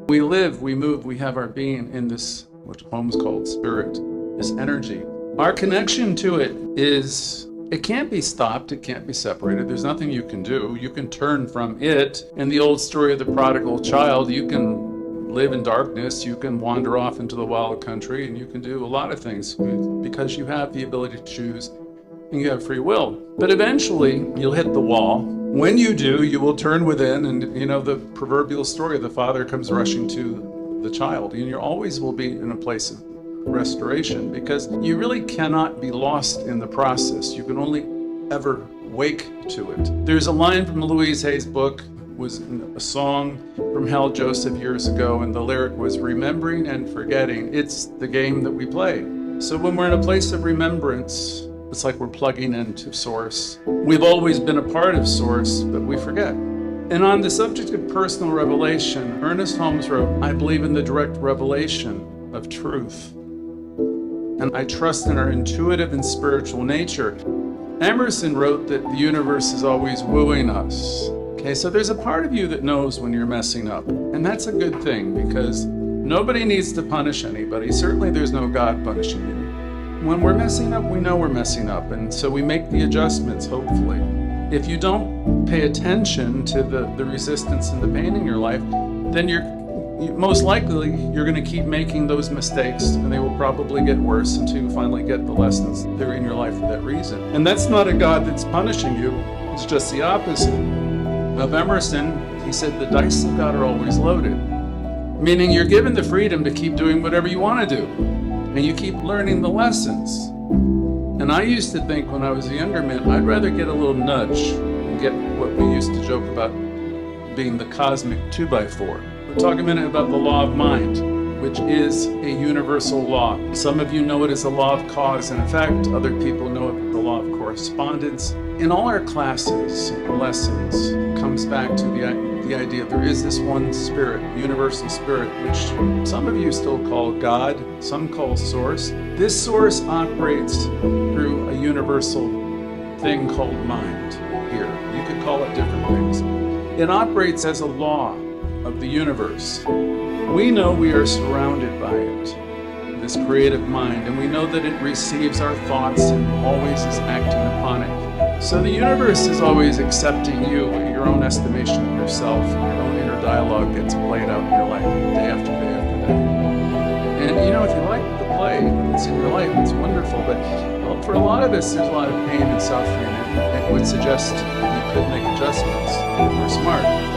We live, we move, we have our being in this, what Holmes called spirit, this energy. Our connection to it is, it can't be stopped, it can't be separated. There's nothing you can do. You can turn from it. In the old story of the prodigal child, you can live in darkness, you can wander off into the wild country, and you can do a lot of things because you have the ability to choose and you have free will. But eventually, you'll hit the wall. When you do, you will turn within, and you know the proverbial story, the father comes rushing to the child, and you always will be in a place of restoration because you really cannot be lost in the process. You can only ever wake to it. There's a line from Louise Hay's book, was a song from Hal Joseph years ago, and the lyric was, remembering and forgetting, it's the game that we play. So when we're in a place of remembrance, it's like we're plugging into Source. We've always been a part of Source, but we forget. And on the subject of personal revelation, Ernest Holmes wrote, I believe in the direct revelation of truth. And I trust in our intuitive and spiritual nature. Emerson wrote that the universe is always wooing us. Okay, so there's a part of you that knows when you're messing up. And that's a good thing because nobody needs to punish anybody. Certainly there's no God punishing you. When we're messing up, we know we're messing up, and so we make the adjustments, hopefully. If you don't pay attention to the resistance and the pain in your life, then most likely you're going to keep making those mistakes, and they will probably get worse until you finally get the lessons that are in your life for that reason. And that's not a God that's punishing you, it's just the opposite. Of Emerson, he said the dice of God are always loaded, meaning you're given the freedom to keep doing whatever you want to do. And you keep learning the lessons. And I used to think when I was a younger man, I'd rather get a little nudge and get what we used to joke about being the cosmic 2x4. We'll talk a minute about the law of mind, which is a universal law. Some of you know it as the law of cause and effect. Other people know it as the law of correspondence. In all our classes and lessons, it comes back to the idea there is this one spirit, universal spirit, which some of you still call God, some call Source. This Source operates through a universal thing called mind here. You could call it different things. It operates as a law of the universe. We know we are surrounded by it, this creative mind, and we know that it receives our thoughts and always is acting upon it. So the universe is always accepting you, your own estimation of yourself, your own inner dialogue gets played out in your life day after day after day. And you know, if you like the play that's in your life, it's wonderful, but well, for a lot of us, there's a lot of pain and suffering, and it would suggest you could make adjustments if we're smart.